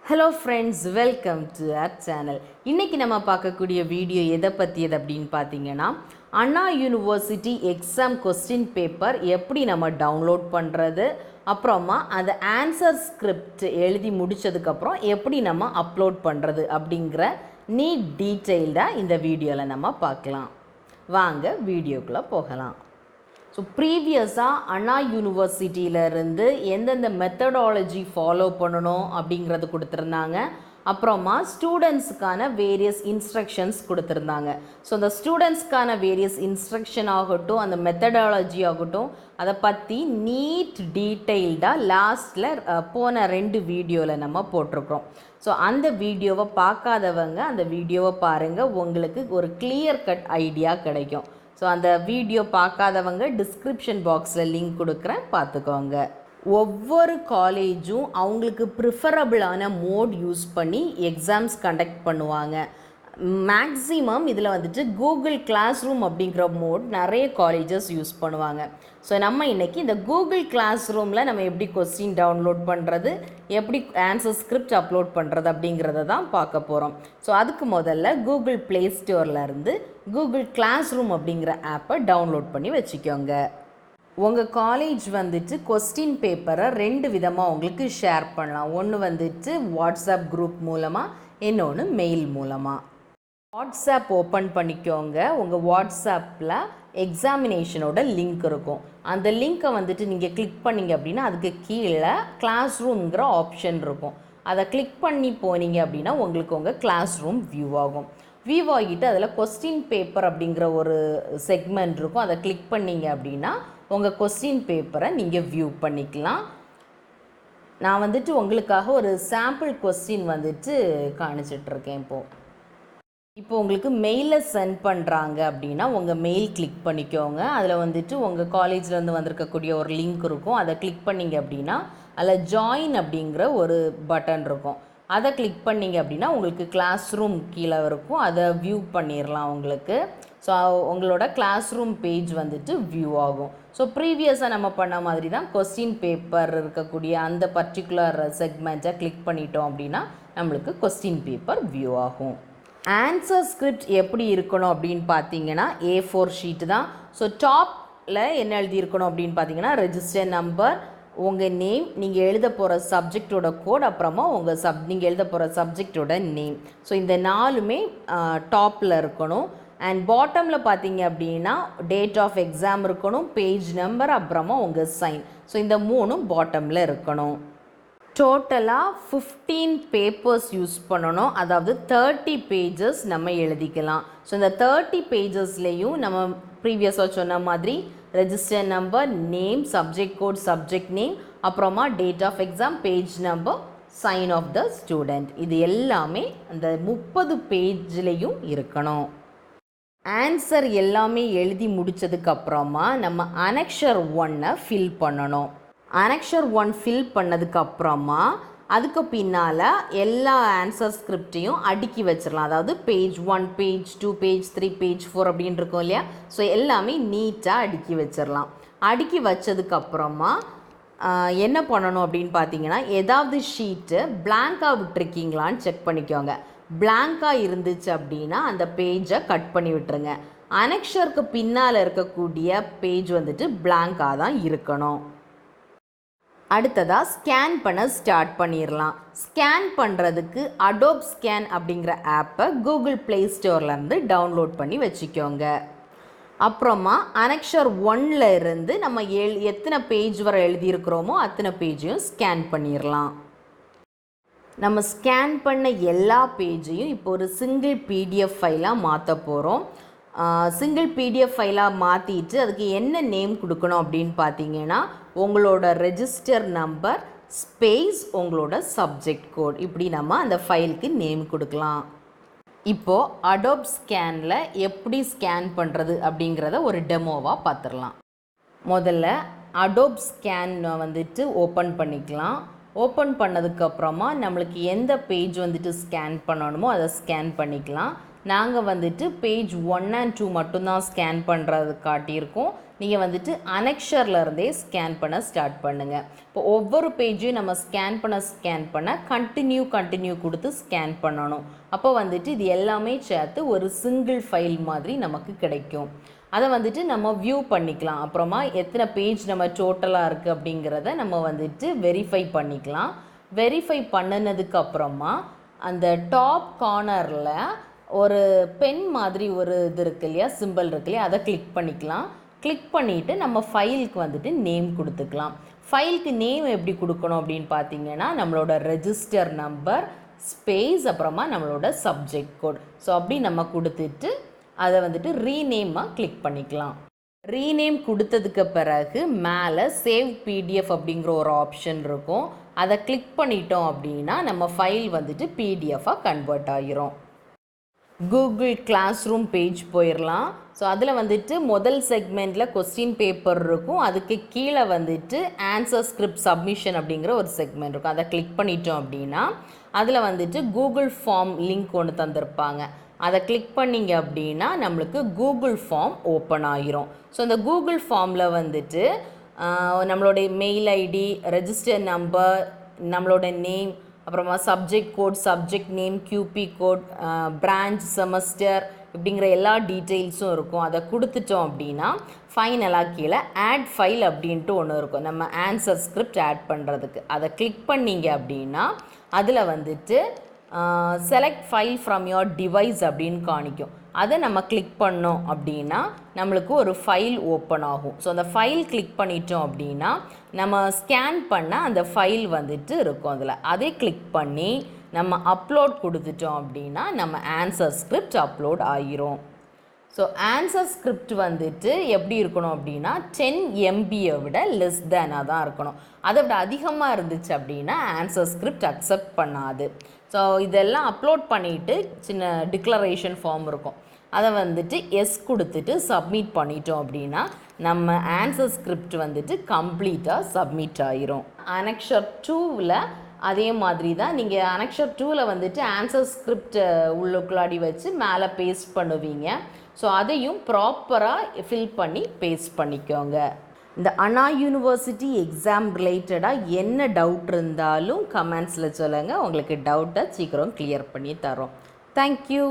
Hello friends, welcome to our channel. இன்றைக்கி நம்ம பார்க்கக்கூடிய வீடியோ எதை பற்றியது அப்படின்னு பார்த்தீங்கன்னா, Anna university exam question paper எப்படி நம்ம டவுன்லோட் பண்ணுறது, அப்புறமா அந்த ஆன்சர் ஸ்கிரிப்ட் எழுதி முடித்ததுக்கப்புறம் எப்படி நம்ம அப்லோட் பண்ணுறது அப்படிங்கிற நீட் டீட்டெயில்டாக இந்த வீடியோவில் நம்ம பார்க்கலாம். வாங்க வீடியோக்குள்ளே போகலாம். ஸோ ப்ரீவியஸாக அண்ணா யூனிவர்சிட்டியிலேருந்து எந்தெந்த மெத்தடாலஜி ஃபாலோ பண்ணணும் அப்படிங்கிறது கொடுத்துருந்தாங்க. அப்புறமா ஸ்டூடெண்ட்ஸுக்கான வேரியஸ் இன்ஸ்ட்ரக்ஷன்ஸ் கொடுத்துருந்தாங்க. ஸோ அந்த ஸ்டூடெண்ட்ஸ்க்கான வேரியஸ் இன்ஸ்ட்ரக்ஷன் ஆகட்டும், அந்த மெத்தடாலஜி ஆகட்டும், அதை பற்றி நீட் டீட்டெயில்டாக லாஸ்ட்டில் போன 2 வீடியோவில் நம்ம போட்டிருக்கிறோம். ஸோ அந்த வீடியோவை பார்க்காதவங்க அந்த வீடியோவை பாருங்கள், உங்களுக்கு ஒரு கிளியர் கட் ஐடியா கிடைக்கும். ஸோ அந்த வீடியோ பார்க்காதவங்க டிஸ்கிரிப்ஷன் பாக்ஸில் லிங்க் கொடுக்குறேன், பார்த்துக்கோங்க. ஒவ்வொரு காலேஜும் அவங்களுக்கு ப்ரிஃபரபிளான மோட் யூஸ் பண்ணி எக்ஸாம்ஸ் கண்டக்ட் பண்ணுவாங்க. மேக்ஸிமம் இதில் வந்துட்டு கூகுள் கிளாஸ் ரூம் அப்படிங்கிற மோட் நிறைய காலேஜஸ் யூஸ் பண்ணுவாங்க. ஸோ நம்ம இன்றைக்கி இந்த கூகுள் கிளாஸ் ரூமில் நம்ம எப்படி கொஸ்டின் டவுன்லோட் பண்ணுறது, எப்படி ஆன்சர் ஸ்கிரிப்ட் அப்லோட் பண்ணுறது அப்படிங்கிறத தான் பார்க்க போகிறோம். ஸோ அதுக்கு முதல்ல கூகுள் ப்ளே ஸ்டோர்லேருந்து கூகுள் கிளாஸ் ரூம் அப்படிங்கிற ஆப்பை டவுன்லோட் பண்ணி வச்சுக்கோங்க. உங்கள் காலேஜ் வந்துட்டு கொஸ்டின் பேப்பரை 2 விதமாக உங்களுக்கு ஷேர் பண்ணலாம். ஒன்று வந்துட்டு வாட்ஸ்அப் குரூப் மூலமாக, இன்னொன்று மெயில் மூலமாக. வாட்ஸ்அப் ஓப்பன் பண்ணிக்கோங்க. உங்கள் வாட்ஸ்அப்பில் எக்ஸாமினேஷனோட லிங்க் இருக்கும். அந்த லிங்க்கை வந்துட்டு நீங்கள் கிளிக் பண்ணிங்க அப்படின்னா அதுக்கு கீழே கிளாஸ் ரூம்ங்கிற ஆப்ஷன் இருக்கும். அதை கிளிக் பண்ணி போனீங்க அப்படின்னா உங்களுக்கு உங்கள் கிளாஸ் ரூம் வியூ ஆகும். வியூ ஆகிட்டு அதில் கொஸ்டின் பேப்பர் அப்படிங்கிற ஒரு செக்மெண்ட் இருக்கும். அதை கிளிக் பண்ணிங்க அப்படின்னா உங்கள் கொஸ்டின் பேப்பரை நீங்கள் வியூ பண்ணிக்கலாம். நான் வந்துட்டு உங்களுக்காக ஒரு சாம்பிள் கொஸ்டின் வந்துட்டு காணிச்சிட்ருக்கேன். இப்போ உங்களுக்கு மெயிலில் சென்ட் பண்ணுறாங்க அப்படின்னா உங்கள் மெயில் கிளிக் பண்ணிக்கோங்க. அதில் வந்துட்டு உங்கள் காலேஜ்லேருந்து வந்திருக்கக்கூடிய ஒரு லிங்க் இருக்கும். அதை கிளிக் பண்ணிங்க அப்படின்னா அதில் ஜாயின் அப்படிங்கிற ஒரு பட்டன் இருக்கும். அதை கிளிக் பண்ணிங்க அப்படின்னா உங்களுக்கு கிளாஸ் ரூம் கீழே இருக்கும். அதை வியூ பண்ணிடலாம் உங்களுக்கு. ஸோ உங்களோட கிளாஸ் ரூம் பேஜ் வந்துட்டு வியூ ஆகும். ஸோ ப்ரீவியஸாக நம்ம பண்ண மாதிரி தான் கொஸ்டின் பேப்பர் இருக்கக்கூடிய அந்த பர்டிகுலர் செக்மெண்ட்டை கிளிக் பண்ணிட்டோம் அப்படின்னா நம்மளுக்கு கொஸ்டின் பேப்பர் வியூ ஆகும். ஆன்சர் ஸ்கிரிப்ட் எப்படி இருக்கணும் அப்படின்னு பார்த்தீங்கன்னா A4 ஷீட்டு தான். ஸோ டாப்பில் என்ன எழுதியிருக்கணும் அப்படின்னு பார்த்தீங்கன்னா ரெஜிஸ்டர் நம்பர், உங்கள் நேம், நீங்கள் எழுத போகிற சப்ஜெக்டோட கோட், அப்புறமா நீங்கள் எழுத போகிற சப்ஜெக்டோட நேம். ஸோ இந்த 4மே டாப்பில் இருக்கணும். அண்ட் பாட்டமில் பார்த்தீங்க அப்படின்னா டேட் ஆஃப் எக்ஸாம் இருக்கணும், பேஜ் நம்பர், அப்புறமா உங்கள் சைன். ஸோ இந்த 3ம் பாட்டமில் இருக்கணும். டோட்டலாக 15 பேப்பர்ஸ் யூஸ் பண்ணணும். அதாவது 30 பேஜஸ் நம்ம எழுதிக்கலாம். ஸோ இந்த 30 பேஜஸ்லேயும் நம்ம ப்ரீவியஸாக சொன்ன மாதிரி register number, name, subject code, subject name, அப்புறமா date of exam, page number, sign of the student, இது எல்லாமே அந்த 30 பேஜ்லேயும் இருக்கணும். ஆன்சர் எல்லாமே எழுதி முடித்ததுக்கப்புறமா நம்ம அனெக்ஷர் 1 ஃபில் பண்ணணும். அனெக்ஷர் 1 ஃபில் பண்ணதுக்கப்புறமா அதுக்கு பின்னால் எல்லா ஆன்சர் ஸ்கிரிப்டையும் அடுக்கி வச்சிடலாம். அதாவது பேஜ் 1, பேஜ் 2, பேஜ் 3, பேஜ் 4 அப்படின்னு இருக்கும் இல்லையா. ஸோ எல்லாமே நீட்டாக அடுக்கி வச்சிடலாம். அடுக்கி வச்சதுக்கப்புறமா என்ன பண்ணணும் அப்படின்னு பார்த்தீங்கன்னா ஏதாவது ஷீட்டு பிளாங்காக விட்டுருக்கீங்களான்னு செக் பண்ணிக்கோங்க. பிளாங்காக இருந்துச்சு அப்படின்னா அந்த பேஜை கட் பண்ணி விட்டுருங்க. அனெக்ஷருக்கு பின்னால் இருக்கக்கூடிய பேஜ் வந்துட்டு பிளாங்காக தான் இருக்கணும். அடுத்ததாக ஸ்கேன் பண்ண ஸ்டார்ட் பண்ணிடலாம். ஸ்கேன் பண்ணுறதுக்கு அடோப் ஸ்கேன் அப்படிங்கிற ஆப்பை கூகுள் ப்ளே ஸ்டோர்லேருந்து டவுன்லோட் பண்ணி வச்சுக்கோங்க. அப்புறமா அனெக்ஷர் 1ல் இருந்து நம்ம எத்தனை பேஜ் வரை எழுதியிருக்கிறோமோ அத்தனை பேஜையும் ஸ்கேன் பண்ணிடலாம். நம்ம ஸ்கேன் பண்ண எல்லா பேஜையும் இப்போ ஒரு சிங்கிள் PDF ஃபைலாக மாற்ற போகிறோம். சிங்கிள் PDF ஃபைலாக மாற்றிட்டு அதுக்கு என்ன நேம் கொடுக்கணும் அப்படின்னு பார்த்தீங்கன்னா உங்களோட ரெஜிஸ்டர் நம்பர் ஸ்பேஸ் உங்களோட சப்ஜெக்ட் கோட், இப்படி நம்ம அந்த ஃபைலுக்கு நேம் கொடுக்கலாம். இப்போது அடோப் ஸ்கேனில் எப்படி ஸ்கேன் பண்ணுறது அப்படிங்கிறத ஒரு டெமோவாக பார்த்துடலாம். முதல்ல அடோப் ஸ்கேன் வந்துட்டு ஓப்பன் பண்ணிக்கலாம். ஓப்பன் பண்ணதுக்கப்புறமா நம்மளுக்கு எந்த பேஜ் வந்துட்டு ஸ்கேன் பண்ணணுமோ அதை ஸ்கேன் பண்ணிக்கலாம். நாங்கள் வந்துட்டு பேஜ் 1 and 2 மட்டும்தான் ஸ்கேன் பண்ணுறது காட்டியிருக்கோம். நீங்கள் வந்துட்டு அனெக்ஷரில் இருந்தே ஸ்கேன் பண்ண ஸ்டார்ட் பண்ணுங்கள். இப்போ ஒவ்வொரு பேஜையும் நம்ம ஸ்கேன் பண்ண கண்டினியூ கொடுத்து ஸ்கேன் பண்ணணும். அப்போ வந்துட்டு இது எல்லாமே சேர்த்து ஒரு சிங்கிள் ஃபைல் மாதிரி நமக்கு கிடைக்கும். அதை வந்துட்டு நம்ம வியூ பண்ணிக்கலாம். அப்புறமா எத்தனை பேஜ் நம்ம டோட்டலாக இருக்குது அப்படிங்கிறத நம்ம வந்துட்டு வெரிஃபை பண்ணிக்கலாம். வெரிஃபை பண்ணினதுக்கு அப்புறமா அந்த டாப் கார்னரில் ஒரு பென் மாதிரி ஒரு இது இருக்கு இல்லையா, சிம்பிள் இருக்கு இல்லையா, அதை கிளிக் பண்ணிக்கலாம். கிளிக் பண்ணிவிட்டு நம்ம ஃபைலுக்கு வந்துட்டு நேம் கொடுத்துக்கலாம். ஃபைலுக்கு நேம் எப்படி கொடுக்கணும் அப்படின்னு பார்த்தீங்கன்னா, நம்மளோட ரெஜிஸ்டர் நம்பர் ஸ்பேஸ் அப்புறமா நம்மளோட சப்ஜெக்ட் கோட். ஸோ அப்படி நம்ம கொடுத்துட்டு அதை வந்துட்டு ரீநேமாக கிளிக் பண்ணிக்கலாம். ரீநேம் கொடுத்ததுக்கு பிறகு மேலே சேவ் பிடிஎஃப் அப்படிங்கிற ஒரு ஆப்ஷன் இருக்கும். அதை கிளிக் பண்ணிட்டோம் அப்படின்னா நம்ம ஃபைல் வந்துட்டு பிடிஎஃபாக கன்வெர்ட் ஆகிரும். கூகுள் கிளாஸ் ரூம் பேஜ் போயிடலாம். ஸோ அதில் வந்துட்டு முதல் செக்மெண்ட்டில் கொஸ்டின் பேப்பர் இருக்கும். அதுக்கு கீழே வந்துட்டு ஆன்சர் ஸ்கிரிப்ட் சப்மிஷன் அப்படிங்கிற ஒரு செக்மெண்ட் இருக்கும். அதை கிளிக் பண்ணிட்டோம் அப்படின்னா அதில் வந்துட்டு கூகுள் ஃபார்ம் லிங்க் ஒன்று தந்திருப்பாங்க. அதை கிளிக் பண்ணிங்க அப்படின்னா நம்மளுக்கு கூகுள் ஃபார்ம் ஓப்பன் ஆகிரும். ஸோ அந்த கூகுள் ஃபார்மில் வந்துட்டு நம்மளுடைய மெயில் ஐடி, ரெஜிஸ்டர் நம்பர், நம்மளோட நேம், அப்புறமா subject code, subject name, QP code, branch, semester இப்படிங்கிற எல்லா டீட்டெயில்ஸும் இருக்கும். அதை கொடுத்துட்டோம் அப்படின்னா ஃபைனலாக கீழே ஆட் ஃபைல் அப்படின்ட்டு ஒன்று இருக்கும், நம்ம ஆன்சர் ஸ்கிரிப்ட் ஆட் பண்ணுறதுக்கு. அதை கிளிக் பண்ணிங்க அப்படின்னா அதில் வந்துட்டு select file from your device அப்படின்னு காணிக்கும். அதை நம்ம கிளிக் பண்ணோம் அப்படின்னா நம்மளுக்கு ஒரு ஃபைல் ஓப்பன் ஆகும். ஸோ அந்த ஃபைல் கிளிக் பண்ணிட்டோம் அப்படின்னா நம்ம ஸ்கேன் பண்ண அந்த ஃபைல் வந்துட்டு இருக்கும் அதில். அதை கிளிக் பண்ணி நம்ம அப்லோட் கொடுத்துட்டோம் அப்படின்னா நம்ம ஆன்சர் ஸ்கிரிப்ட் அப்லோட் ஆகிரும். ஸோ ஆன்சர் ஸ்கிரிப்ட் வந்துட்டு எப்படி இருக்கணும் அப்படின்னா 10 MBயை விட லெஸ் தேனாக தான் இருக்கணும். அதை விட அதிகமாக இருந்துச்சு அப்படின்னா ஆன்சர் ஸ்கிரிப்ட் அக்செப்ட் பண்ணாது. ஸோ இதெல்லாம் அப்லோட் பண்ணிவிட்டு சின்ன டிக்ளரேஷன் ஃபார்ம் இருக்கும், அதை வந்துட்டு எஸ் கொடுத்துட்டு சப்மிட் பண்ணிட்டோம் அப்படின்னா நம்ம ஆன்சர் ஸ்கிரிப்ட் வந்துட்டு கம்ப்ளீட்டாக சப்மிட் ஆகிரும். அனெக்ஷர் 2ல் அதே மாதிரி தான். நீங்கள் அனெக்ஷர் 2ல் வந்துட்டு ஆன்சர் ஸ்கிரிப்ட் உள்ளுக்குள்ளாடி வச்சு மேலே பேஸ்ட் பண்ணுவீங்க. ஸோ அதையும் ப்ராப்பராக ஃபில் பண்ணி பேஸ்ட் பண்ணிக்கோங்க. இந்த அண்ணா யூனிவர்சிட்டி எக்ஸாம் ரிலேட்டடாக என்ன டவுட் இருந்தாலும் கமெண்ட்ஸில் சொல்லுங்கள். உங்களுக்கு டவுட்டை சீக்கிரம் கிளியர் பண்ணி தரோம். தேங்க்யூ.